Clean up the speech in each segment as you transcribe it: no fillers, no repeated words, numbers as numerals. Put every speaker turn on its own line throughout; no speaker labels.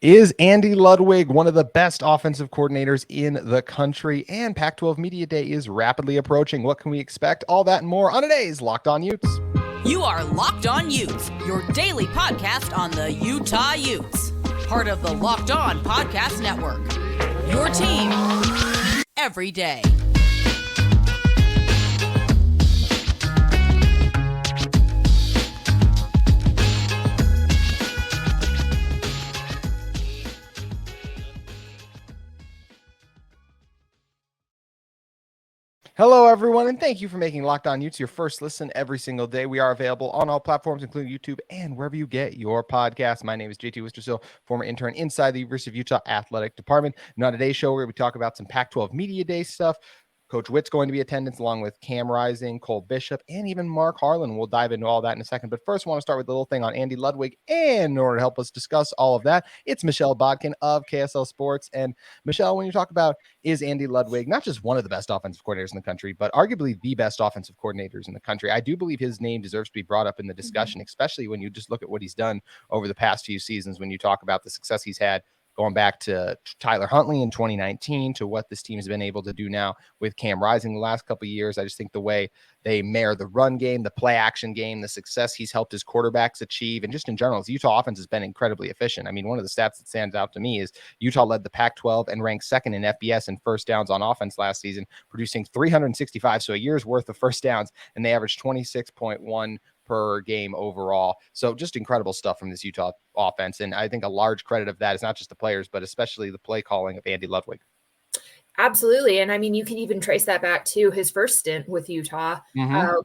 Is Andy Ludwig one of the best offensive coordinators in the country? And Pac-12 Media Day is rapidly approaching. What can we expect? All that and more on today's Locked On Utes.
You are Locked On Utes, your daily podcast on the Utah Utes. Part of the Locked On Podcast Network. Your team every day.
Hello, everyone, and thank you for making Locked On Utes your first listen every single day. We are available on all platforms, including YouTube and wherever you get your podcasts. My name is JT Wistrcill, former intern inside the University of Utah Athletic Department. And on today's show, we're going to talk about some Pac-12 Media Day stuff. Coach Whitt's going to be in attendance along with Cam Rising, Cole Bishop, and even Mark Harlan. We'll dive into all that in a second. But first, I want to start with a little thing on Andy Ludwig. And in order to help us discuss all of that, it's Michelle Bodkin of KSL Sports. And Michelle, when you talk about is Andy Ludwig not just one of the best offensive coordinators in the country, but arguably the best offensive coordinators in the country, I do believe his name deserves to be brought up in the discussion, especially when you just look at what he's done over the past few seasons, when you talk about the success he's had going back to Tyler Huntley in 2019 to what this team has been able to do now with Cam Rising the last couple of years. I just think the way they marry the run game, the play action game, the success he's helped his quarterbacks achieve, and just in general, his Utah offense has been incredibly efficient. I mean, one of the stats that stands out to me is Utah led the Pac-12 and ranked second in FBS in first downs on offense last season, producing 365, so a year's worth of first downs, and they averaged 26.1 per game overall. So just incredible stuff from this Utah offense. And I think a large credit of that is not just the players, but especially the play calling of Andy Ludwig.
Absolutely. And I mean, you can even trace that back to his first stint with Utah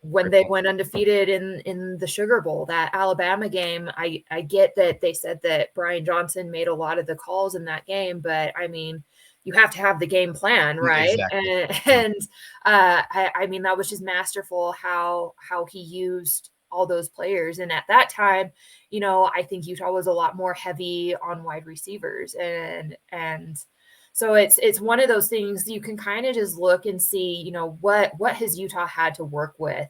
when they went undefeated in the Sugar Bowl, that Alabama game. I get that they said that Brian Johnson made a lot of the calls in that game, but I mean, you have to have the game plan, right? Exactly. I mean, that was just masterful how he used all those players. And at that time, you know, I think Utah was a lot more heavy on wide receivers. And so it's one of those things you can kind of just look and see, you know, what has Utah had to work with,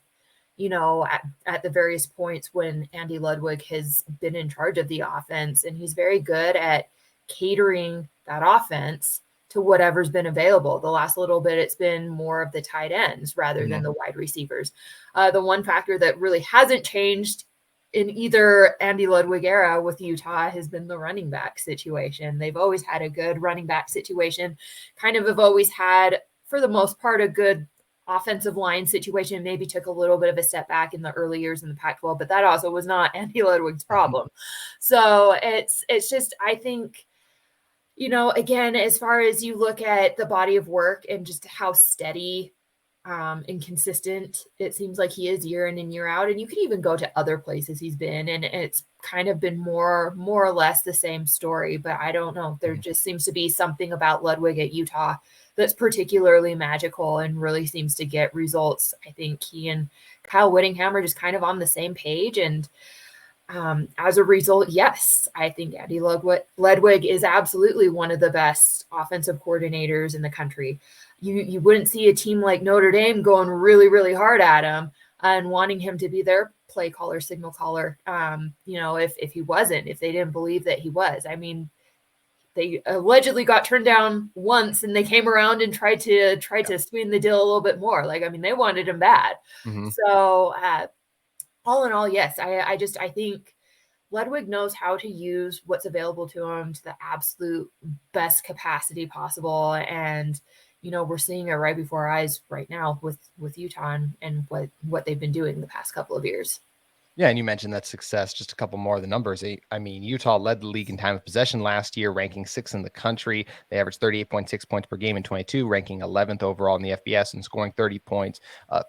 you know, at the various points when Andy Ludwig has been in charge of the offense. And he's very good at catering that offense to whatever's been available. The last little bit, it's been more of the tight ends rather than the wide receivers. The one factor that really hasn't changed in either Andy Ludwig era with Utah has been the running back situation. They've always had a good running back situation, kind of have always had, for the most part, a good offensive line situation. Maybe took a little bit of a step back in the early years in the Pac-12, but that also was not Andy Ludwig's problem. So it's just, I think, you know, again, as far as you look at the body of work and just how steady and consistent it seems like he is year in and year out, and you can even go to other places he's been, and it's kind of been more or less the same story. But I don't know, there just seems to be something about Ludwig at Utah that's particularly magical and really seems to get results. I think he and Kyle Whittingham are just kind of on the same page, and as a result, yes, I think Andy Ludwig is absolutely one of the best offensive coordinators in the country. You wouldn't see a team like Notre Dame going really, really hard at him and wanting him to be their play caller, signal caller, you know, if he wasn't, if they didn't believe that he was. I mean, they allegedly got turned down once and they came around and tried to sweeten the deal a little bit more. Like, I mean, they wanted him bad. So, all in all, yes, I think Ludwig knows how to use what's available to him to the absolute best capacity possible. And, you know, we're seeing it right before our eyes right now with Utah and what they've been doing the past couple of years.
Yeah, and you mentioned that success, just a couple more of the numbers. I mean, Utah led the league in time of possession last year, ranking 6th in the country. They averaged 38.6 points per game in 22, ranking 11th overall in the FBS and scoring 30 points,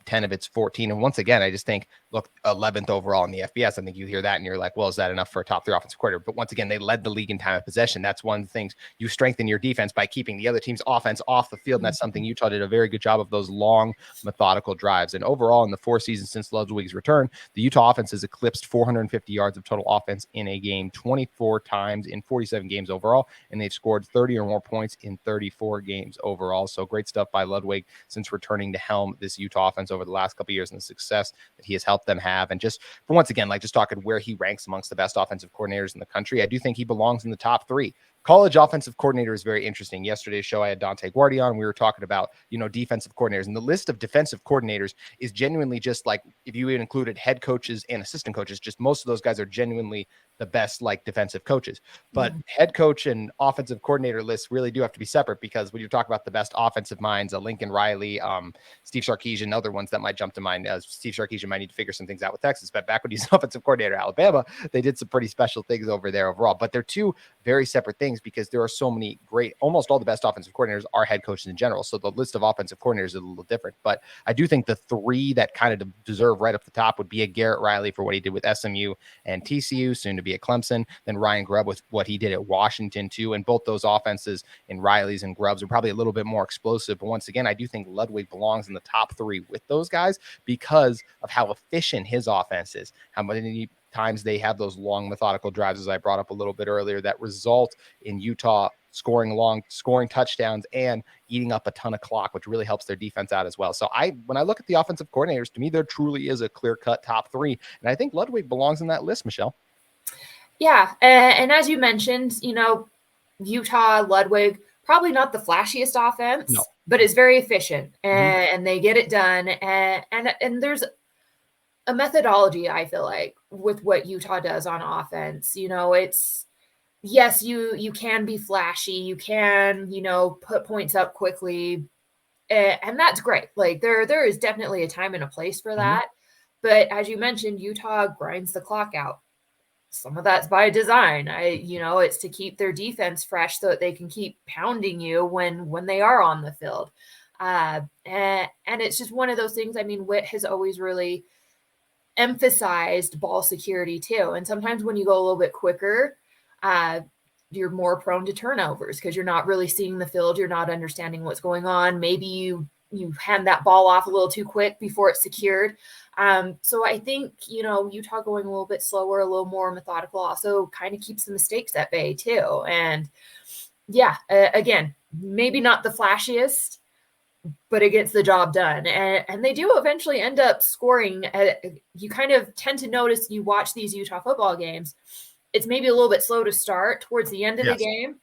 10 of its 14. And once again, I just think, look, 11th overall in the FBS. I think you hear that and you're like, well, is that enough for a top 3 offensive coordinator? But once again, they led the league in time of possession. That's one of the things. You strengthen your defense by keeping the other team's offense off the field. And that's something Utah did a very good job of, those long, methodical drives. And overall, in the 4 seasons since Ludwig's return, the Utah offense offenses eclipsed 450 yards of total offense in a game 24 times in 47 games overall, and they've scored 30 or more points in 34 games overall. So great stuff by Ludwig since returning to helm this Utah offense over the last couple of years and the success that he has helped them have. And just for once again, like just talking where he ranks amongst the best offensive coordinators in the country, I do think he belongs in the top 3. College offensive coordinator is very interesting. Yesterday's show, I had Dante Guardia on. We were talking about, defensive coordinators, and the list of defensive coordinators is genuinely just like, if you included head coaches and assistant coaches, just most of those guys are genuinely the best like defensive coaches. But head coach and offensive coordinator lists really do have to be separate, because when you talk about the best offensive minds, Lincoln Riley, Steve Sarkisian, other ones that might jump to mind, Steve Sarkisian might need to figure some things out with Texas, but back when he's offensive coordinator at Alabama, they did some pretty special things over there overall. But they're two very separate things, because there are so many great, almost all the best offensive coordinators are head coaches in general. So the list of offensive coordinators is a little different, but I do think the 3 that kind of deserve right up the top would be a Garrett Riley for what he did with SMU and TCU, soon to be at Clemson, then Ryan Grubb with what he did at Washington too. And both those offenses in Riley's and Grubb's are probably a little bit more explosive. But once again, I do think Ludwig belongs in the top 3 with those guys because of how efficient his offense is, how many times they have those long methodical drives, as I brought up a little bit earlier, that result in Utah scoring touchdowns and eating up a ton of clock, which really helps their defense out as well. So when I look at the offensive coordinators, to me, there truly is a clear-cut top 3. And I think Ludwig belongs in that list, Michelle.
Yeah. And as you mentioned, Utah, Ludwig, probably not the flashiest offense, but it's very efficient and they get it done. And there's a methodology, I feel like, with what Utah does on offense. It's, yes, you can be flashy, you can, put points up quickly, and that's great. Like there is definitely a time and a place for that. But as you mentioned, Utah grinds the clock out. Some of that's by design. It's to keep their defense fresh so that they can keep pounding you when they are on the field. And it's just one of those things. I mean, Whitt has always really emphasized ball security too. And sometimes when you go a little bit quicker, you're more prone to turnovers because you're not really seeing the field. You're not understanding what's going on. Maybe you hand that ball off a little too quick before it's secured. So I think, Utah going a little bit slower, a little more methodical also kind of keeps the mistakes at bay too. And yeah, again, maybe not the flashiest, but it gets the job done. And they do eventually end up scoring. You kind of tend to notice, you watch these Utah football games, it's maybe a little bit slow to start towards the end of the game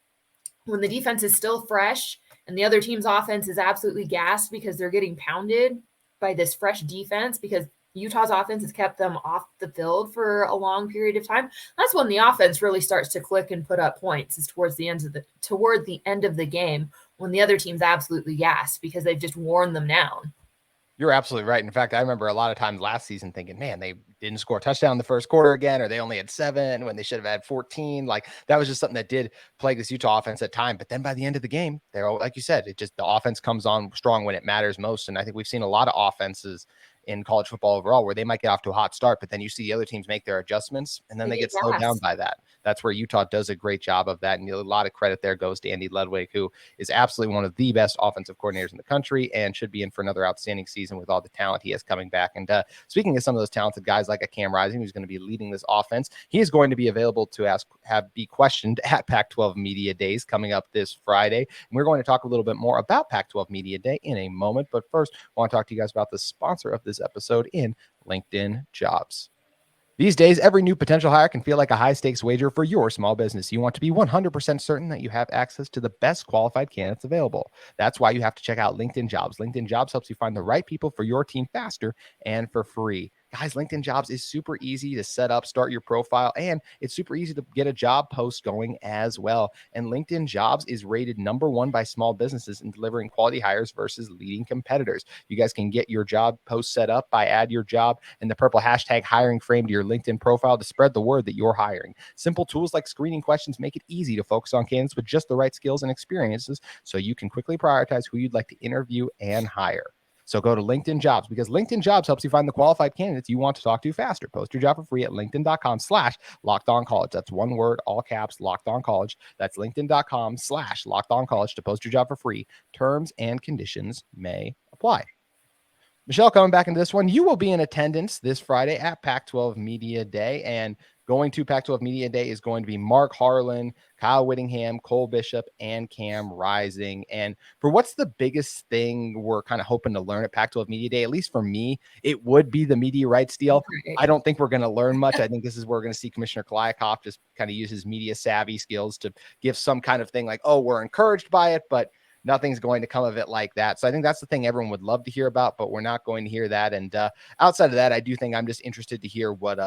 when the defense is still fresh and the other team's offense is absolutely gassed because they're getting pounded by this fresh defense, because Utah's offense has kept them off the field for a long period of time. That's when the offense really starts to click and put up points, is toward the end of the game, when the other team's absolutely gassed because they've just worn them down.
You're absolutely right. In fact, I remember a lot of times last season thinking, man, they didn't score a touchdown in the first quarter again, or they only had 7 when they should have had 14. Like, that was just something that did plague this Utah offense at time. But then by the end of the game, they're, like you said, the offense comes on strong when it matters most. And I think we've seen a lot of offenses in college football overall where they might get off to a hot start, but then you see the other teams make their adjustments and then they get slowed down by that. That's where Utah does a great job of that. And a lot of credit there goes to Andy Ludwig, who is absolutely one of the best offensive coordinators in the country and should be in for another outstanding season with all the talent he has coming back. And speaking of some of those talented guys like a Cam Rising, who's going to be leading this offense, he is going to be available to be questioned at Pac-12 Media Days coming up this Friday. And we're going to talk a little bit more about Pac-12 Media Day in a moment. But first, I want to talk to you guys about the sponsor of this episode in LinkedIn Jobs. These days, every new potential hire can feel like a high-stakes wager for your small business. You want to be 100% certain that you have access to the best qualified candidates available. That's why you have to check out LinkedIn Jobs. LinkedIn Jobs helps you find the right people for your team faster and for free. Guys, LinkedIn Jobs is super easy to set up, start your profile, and it's super easy to get a job post going as well. And LinkedIn Jobs is rated #1 by small businesses in delivering quality hires versus leading competitors. You guys can get your job post set up by add your job and the purple hashtag hiring frame to your LinkedIn profile to spread the word that you're hiring. Simple tools like screening questions make it easy to focus on candidates with just the right skills and experiences so you can quickly prioritize who you'd like to interview and hire. So go to LinkedIn Jobs, because LinkedIn Jobs helps you find the qualified candidates you want to talk to faster. Post your job for free at linkedin.com/LockedOnCollege. That's one word, all caps, LockedOnCollege. That's linkedin.com/LockedOnCollege to post your job for free. Terms and conditions may apply. Michelle, coming back into this one, you will be in attendance this Friday at Pac-12 Media Day, and going to Pac-12 Media Day is going to be Mark Harlan, Kyle Whittingham, Cole Bishop, and Cam Rising. And for what's the biggest thing we're kind of hoping to learn at Pac-12 Media Day, at least for me, it would be the media rights deal.
Right.
I don't think we're going to learn much. I think this is where we're going to see Commissioner Kliakoff just kind of use his media savvy skills to give some kind of thing like, oh, we're encouraged by it, but nothing's going to come of it like that. So I think that's the thing everyone would love to hear about, but we're not going to hear that. And outside of that, I do think I'm just interested to hear what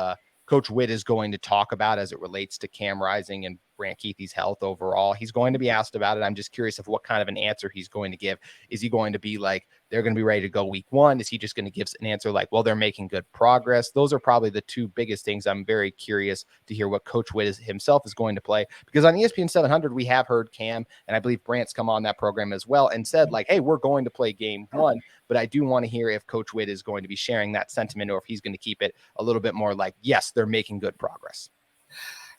Coach Whitt is going to talk about as it relates to Cam Rising and Brant Kuithe's health overall. He's going to be asked about it. I'm just curious of what kind of an answer he's going to give. Is he going to be like, they're going to be ready to go week one? Is he just going to give an answer like, well, they're making good progress? Those are probably the two biggest things. I'm very curious to hear what Coach Whitt himself is going to play, because on ESPN 700, we have heard Cam, and I believe Brant's come on that program as well and said like, hey, we're going to play game one. But I do want to hear if Coach Whitt is going to be sharing that sentiment, or if he's going to keep it a little bit more like, yes, they're making good progress.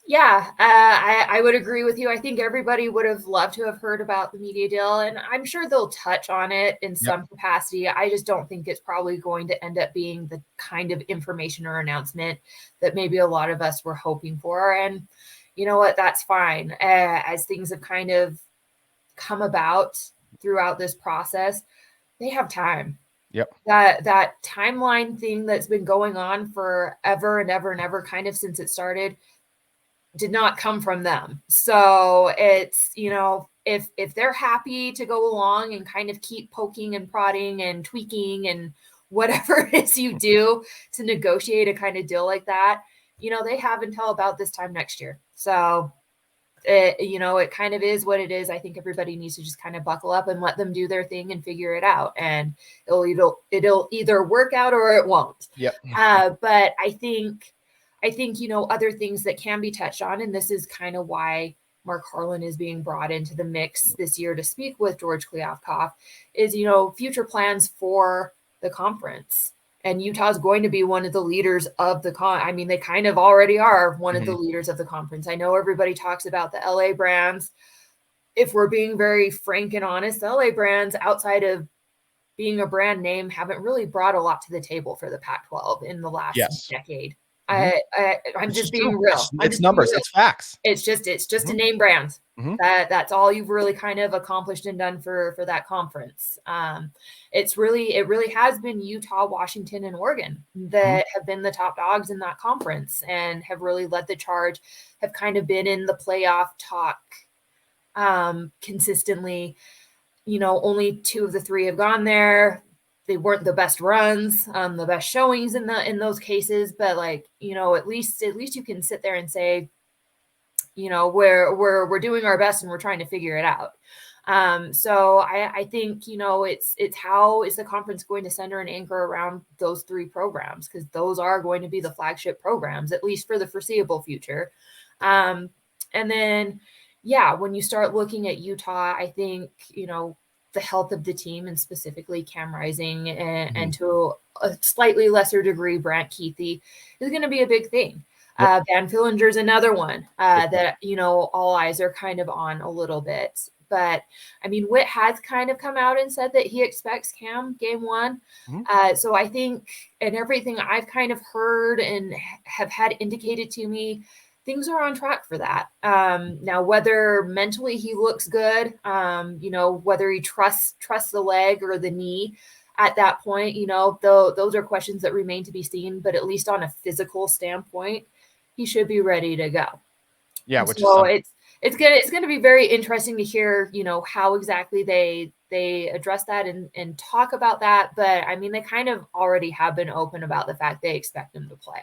Yeah, I would agree with you. I think everybody would have loved to have heard about the media deal, and I'm sure they'll touch on it in some capacity. I just don't think it's probably going to end up being the kind of information or announcement that maybe a lot of us were hoping for. And you know what? That's fine. As things have kind of come about throughout this process, they have time.
Yep.
That timeline thing that's been going on forever and ever and ever, kind of since it started, did not come from them. So it's, if they're happy to go along and kind of keep poking and prodding and tweaking and whatever it is you do to negotiate a kind of deal like that, they have until about this time next year. So it kind of is what it is. I think everybody needs to just kind of buckle up and let them do their thing and figure it out. And it'll either work out or it won't.
Yep.
But I think, other things that can be touched on, and this is kind of why Mark Harlan is being brought into the mix this year to speak with George Kliakoff, is, future plans for the conference. And Utah's going to be one of the leaders of the they kind of already are one of the leaders of the conference. I know everybody talks about the LA brands. If we're being very frank and honest, the LA brands, outside of being a brand name, haven't really brought a lot to the table for the Pac-12 in the last decade. I'm just being real.
It's numbers. It's facts.
It's just a name brand. That's all you've really kind of accomplished and done for that conference. It really has been Utah, Washington, and Oregon that have been the top dogs in that conference and have really led the charge, have kind of been in the playoff talk consistently. Only 2 of the 3 have gone there. They weren't the best runs, the best showings in those cases, but at least you can sit there and say, we're doing our best and we're trying to figure it out. So I think, it's how is the conference going to center and anchor around those 3 programs? Because those are going to be the flagship programs, at least for the foreseeable future. And then, when you start looking at Utah, I think, the health of the team, and specifically Cam Rising and to a slightly lesser degree, Brant Kuithe, is going to be a big thing. Van Fillinger's another one that, all eyes are kind of on a little bit. But Whitt has kind of come out and said that he expects Cam game 1. So I think, and everything I've kind of heard and have had indicated to me, things are on track for that. Now, whether mentally he looks good, whether he trusts the leg or the knee at that point, those are questions that remain to be seen. But at least on a physical standpoint, he should be ready to go.
Yeah,
it's going to be very interesting to hear, how exactly they address that and talk about that. But they kind of already have been open about the fact they expect him to play.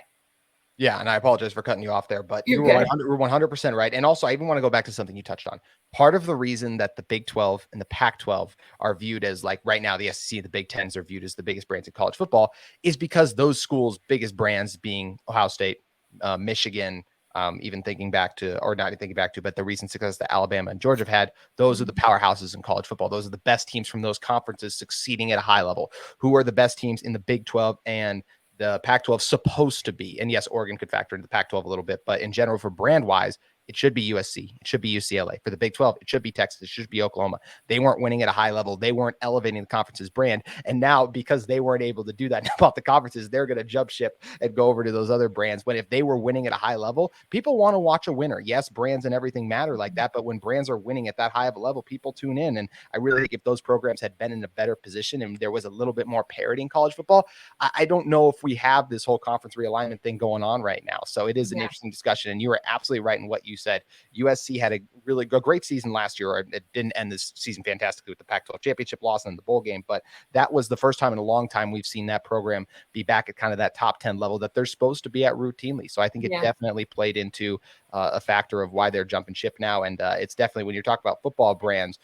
Yeah, and I apologize for cutting you off there, but you were 100% right. And also, I even want to go back to something you touched on. Part of the reason that the Big 12 and the Pac-12 are viewed as, like, right now, the SEC, the Big Tens are viewed as the biggest brands in college football is because those schools' biggest brands being Ohio State, Michigan, even thinking back to, or not thinking back to, but the recent success that Alabama and Georgia have had, those are the powerhouses in college football. Those are the best teams from those conferences succeeding at a high level. Who are the best teams in the Big 12 and the Pac-12 supposed to be? And yes, Oregon could factor into the Pac-12 a little bit, but in general, for brand wise, it should be USC, it should be UCLA. For the Big 12, it should be Texas, it should be Oklahoma. They weren't winning at a high level. They weren't elevating the conference's brand. And now, because they weren't able to do that about the conferences, they're going to jump ship and go over to those other brands. But if they were winning at a high level, people want to watch a winner. Yes, brands and everything matter like that, but when brands are winning at that high of a level, people tune in. And I really think if those programs had been in a better position and there was a little bit more parity in college football, I don't know if we have this whole conference realignment thing going on right now. So it is an interesting discussion. And you were absolutely right in what you said. USC had a great season last year. Or it didn't end this season fantastically with the Pac-12 championship loss and the bowl game, but that was the first time in a long time we've seen that program be back at kind of that top 10 level that they're supposed to be at routinely. So I think it definitely played into a factor of why they're jumping ship now. And it's definitely, when you're talking about football brands,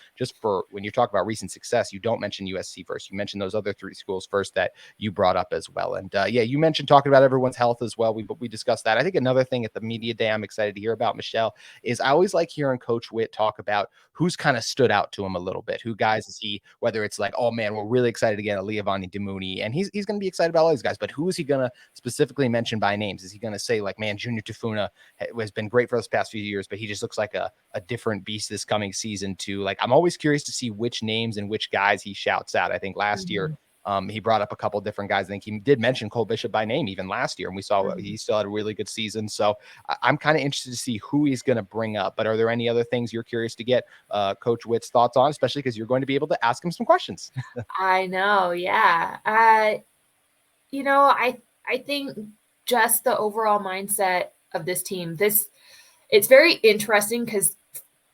when you talk about recent success, you don't mention USC first. You mention those other three schools first that you brought up as well. And you mentioned talking about everyone's health as well. We discussed that. I think another thing at the media day I'm excited to hear about, Michelle, is I always like hearing Coach Whitt talk about who's kind of stood out to him a little bit. Who guys is he, whether it's like, oh man, we're really excited to get a Leavani Demouni, and he's going to be excited about all these guys, but who is he going to specifically mention by names? Is he going to say like, man, Junior Tafuna has been great for those past few years, but he just looks like a different beast this coming season too? Like, I'm always curious to see which names and which guys he shouts out. I think last year, he brought up a couple different guys. I think he did mention Cole Bishop by name even last year, and we saw he still had a really good season. So I'm kind of interested to see who he's going to bring up. But are there any other things you're curious to get Coach Whitt's thoughts on, especially because you're going to be able to ask him some questions?
I know. Yeah. I think just the overall mindset of this team, it's very interesting because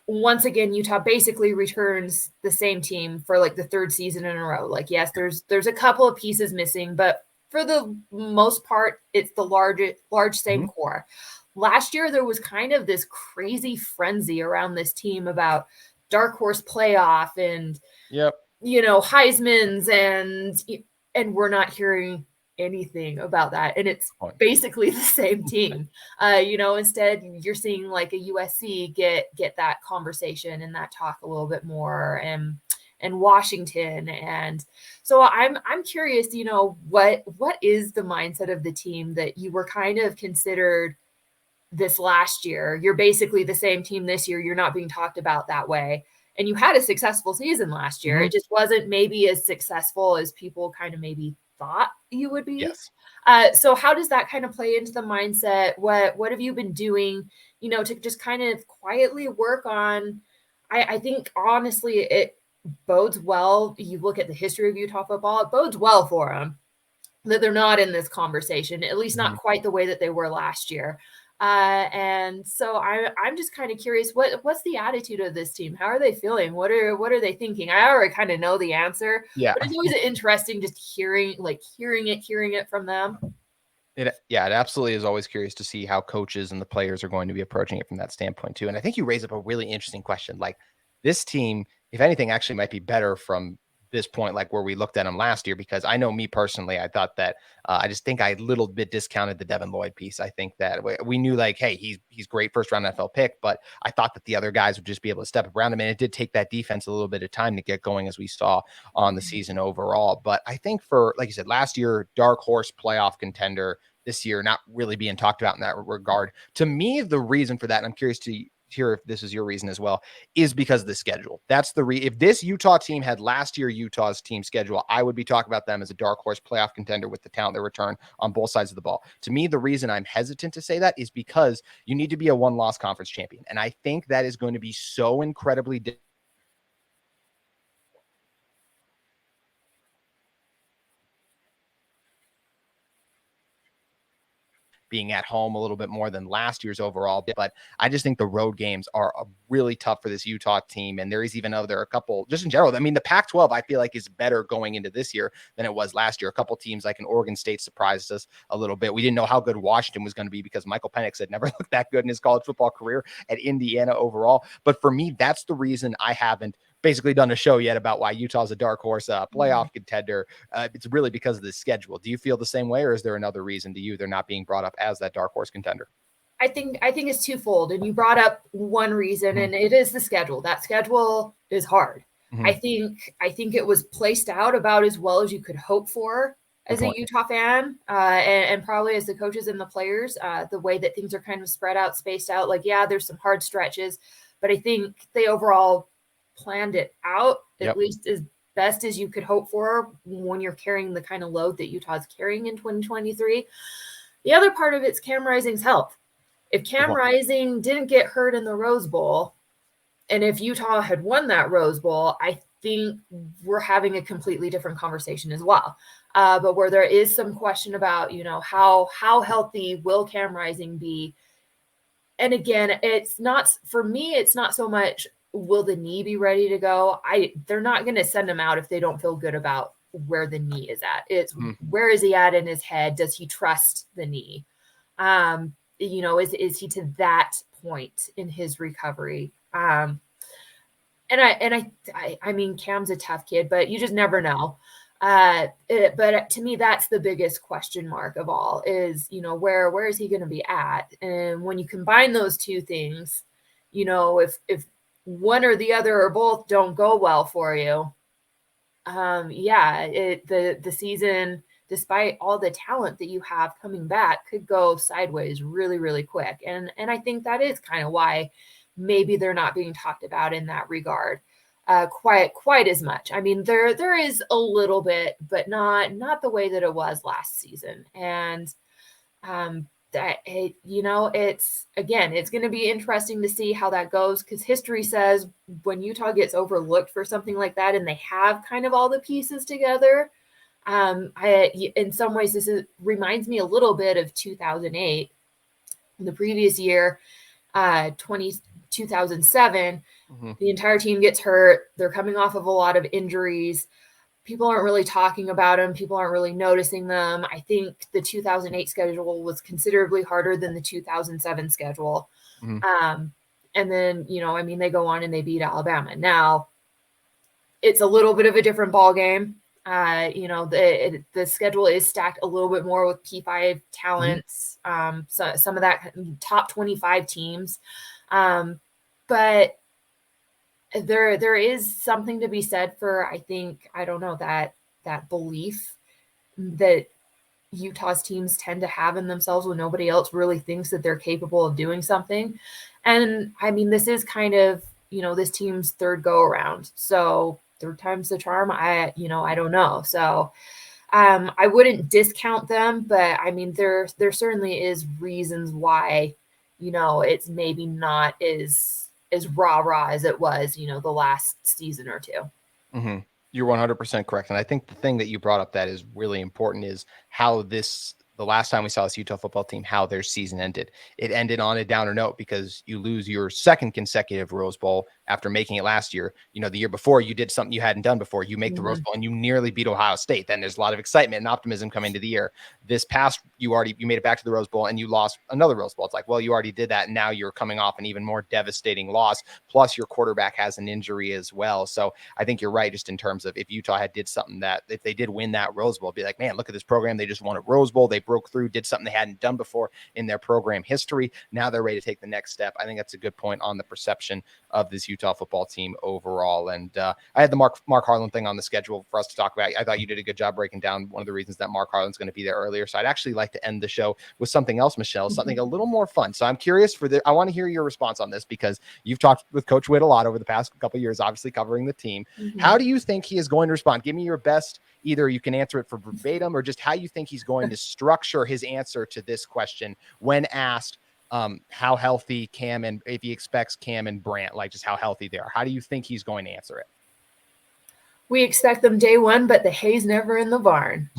once again, Utah basically returns the same team for like the third season in a row. Like, yes, there's a couple of pieces missing, but for the most part, it's the large same core. Last year, there was kind of this crazy frenzy around this team about dark horse playoff and, Heisman's and we're not hearing anything about that. And it's basically the same team. Instead you're seeing like a USC get that conversation and that talk a little bit more, and Washington. And so I'm curious, what is the mindset of the team that you were kind of considered this last year? You're basically the same team this year. You're not being talked about that way. And you had a successful season last year. It just wasn't maybe as successful as people kind of maybe thought you would be.
Yes.
So how does that kind of play into the mindset? What have you been doing, to just kind of quietly work on? I think honestly, it bodes well. You look at the history of Utah football, it bodes well for them that they're not in this conversation, at least not quite the way that they were last year. And so I'm just kind of curious, what's the attitude of this team? How are they feeling? What are they thinking? I already kind of know the answer, but it's always interesting just hearing it from them.
It absolutely is always curious to see how coaches and the players are going to be approaching it from that standpoint too. And I think you raise up a really interesting question. Like, this team, if anything, actually might be better from this point, like where we looked at him last year, because I know me personally, I thought that I just think I a little bit discounted the Devin Lloyd piece. I think that we knew like, hey, he's great first round NFL pick, but I thought that the other guys would just be able to step up around him. And it did take that defense a little bit of time to get going, as we saw on the season overall. But I think for, like you said, last year, dark horse playoff contender, this year not really being talked about in that regard. To me, the reason for that, and I'm curious to hear if this is your reason as well, is because of the schedule. That's if this Utah team had last year Utah's team schedule, I would be talking about them as a dark horse playoff contender with the talent they return on both sides of the ball. To me, the reason I'm hesitant to say that is because you need to be a one-loss conference champion. And I think that is going to be so incredibly being at home a little bit more than last year's overall. But I just think the road games are really tough for this Utah team. And there is even there are a couple, just in general, I mean, the Pac-12, I feel like, is better going into this year than it was last year. A couple teams like an Oregon State surprised us a little bit. We didn't know how good Washington was going to be because Michael Penix had never looked that good in his college football career at Indiana overall. But for me, that's the reason I haven't basically done a show yet about why Utah's a dark horse playoff contender. It's really because of the schedule. Do you feel the same way, or is there another reason to you they're not being brought up as that dark horse contender?
I think it's twofold, and you brought up one reason, and it is the schedule. That schedule is hard. I think it was placed out about as well as you could hope for as a Utah fan, and probably as the coaches and the players, the way that things are kind of spread out, spaced out, like, yeah, there's some hard stretches, but I think they overall planned it out, at least as best as you could hope for when you're carrying the kind of load that Utah's carrying in 2023. The other part of it's Cam Rising's health. If Cam Rising didn't get hurt in the Rose Bowl, and if Utah had won that Rose Bowl, I think we're having a completely different conversation as well. But where there is some question about, how healthy will Cam Rising be? And again, it's not, for me, it's not so much, will the knee be ready to go? They're not going to send him out if they don't feel good about where the knee is at. It's where is he at in his head? Does he trust the knee? Is he to that point in his recovery? And I mean, Cam's a tough kid, but you just never know. But to me, that's the biggest question mark of all is, where is he going to be at? And when you combine those two things, if one or the other or both don't go well for you, the season, despite all the talent that you have coming back, could go sideways really, really quick. And I think that is kind of why maybe they're not being talked about in that regard quite as much. I mean, there is a little bit, but not the way that it was last season. And it's going to be interesting to see how that goes, because history says when Utah gets overlooked for something like that and they have kind of all the pieces together, in some ways this reminds me a little bit of 2008, the previous year, 2007. The entire team gets hurt. They're coming off of a lot of injuries. People aren't really talking about them. People aren't really noticing them. I think the 2008 schedule was considerably harder than the 2007 schedule. And then, they go on and they beat Alabama. Now, it's a little bit of a different ball game. The schedule is stacked a little bit more with P5 talents, so some of that top 25 teams. But there is something to be said for, that belief that Utah's teams tend to have in themselves when nobody else really thinks that they're capable of doing something. And I mean, this is kind of, this team's third go around. So third time's the charm. I don't know. So I wouldn't discount them, but I mean, there certainly is reasons why, it's maybe not as rah-rah as it was, the last season or two.
You're 100% correct. And I think the thing that you brought up that is really important is how the last time we saw this Utah football team, how their season ended. It ended on a downer note because you lose your second consecutive Rose Bowl after making it last year. The year before you did something you hadn't done before. You make the Rose Bowl and you nearly beat Ohio State. Then there's a lot of excitement and optimism coming into the year. This past, you made it back to the Rose Bowl and you lost another Rose Bowl. It's like, well, you already did that. And now you're coming off an even more devastating loss. Plus your quarterback has an injury as well. So I think you're right, just in terms of if Utah had did something that, if they did win that Rose Bowl, be like, man, look at this program. They just won a Rose Bowl. They broke through, did something they hadn't done before in their program history. Now they're ready to take the next step. I think that's a good point on the perception of this Utah football team overall. And I had the Mark Harlan thing on the schedule for us to talk about. I thought you did a good job breaking down one of the reasons that Mark Harlan's going to be there earlier. So I'd actually like to end the show with something else, Michelle, something a little more fun. So I'm curious I want to hear your response on this, because you've talked with Coach Whitt a lot over the past couple of years, obviously covering the team. How do you think he is going to respond? Give me your best. Either you can answer it for verbatim or just how you think he's going to structure his answer to this question when asked how healthy Cam, and if he expects Cam and Brant, like just how healthy they are. How do you think he's going to answer it?
We expect them day one, but the hay's never in the barn.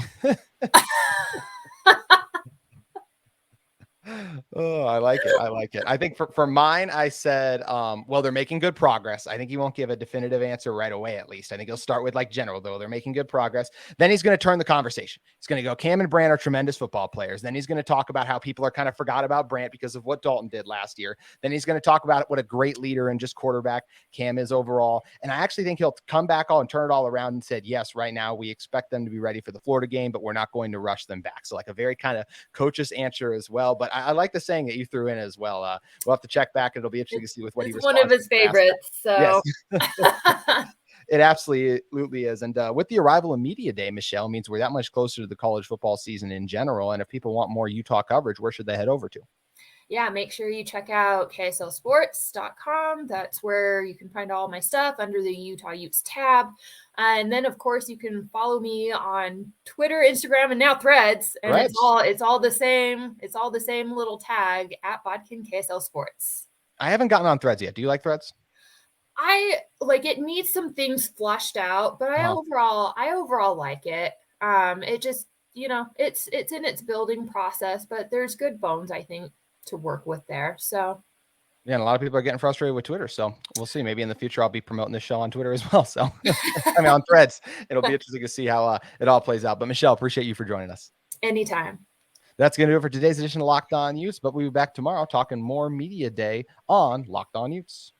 Oh, I like it. I think for mine, I said, well, they're making good progress. I think he won't give a definitive answer right away, at least. I think he'll start with like general, though. They're making good progress. Then he's going to turn the conversation. He's going to go, Cam and Brant are tremendous football players. Then he's going to talk about how people are kind of forgot about Brant because of what Dalton did last year. Then he's going to talk about what a great leader and just quarterback Cam is overall. And I actually think he'll come back and turn it all around and said, yes, right now we expect them to be ready for the Florida game, but we're not going to rush them back. So like a very kind of coach's answer as well. But I like the saying that you threw in as well. We'll have to check back. It'll be interesting to see with what he responds.
One of his favorites. So
yes. It absolutely is. And with the arrival of Media Day, Michelle, means we're that much closer to the college football season in general. And if people want more Utah coverage, where should they head over to?
Yeah, make sure you check out kslsports.com. That's where you can find all my stuff under the Utah Utes tab. And then, of course, you can follow me on Twitter, Instagram, and now Threads. And
Right.
it's all the same. It's all the same little tag at Bodkin KSL Sports.
I haven't gotten on Threads yet. Do you like Threads?
I like it. Needs some things flushed out, but I overall like it. It just, it's in its building process, but there's good bones, I think, to work with there. So
yeah, and a lot of people are getting frustrated with Twitter. So we'll see. Maybe in the future I'll be promoting this show on Twitter as well. So I mean, on Threads, it'll be interesting to see how it all plays out. But Michelle, appreciate you for joining us.
Anytime.
That's going to do it for today's edition of Locked On Utes, but we'll be back tomorrow talking more Media Day on Locked On Utes.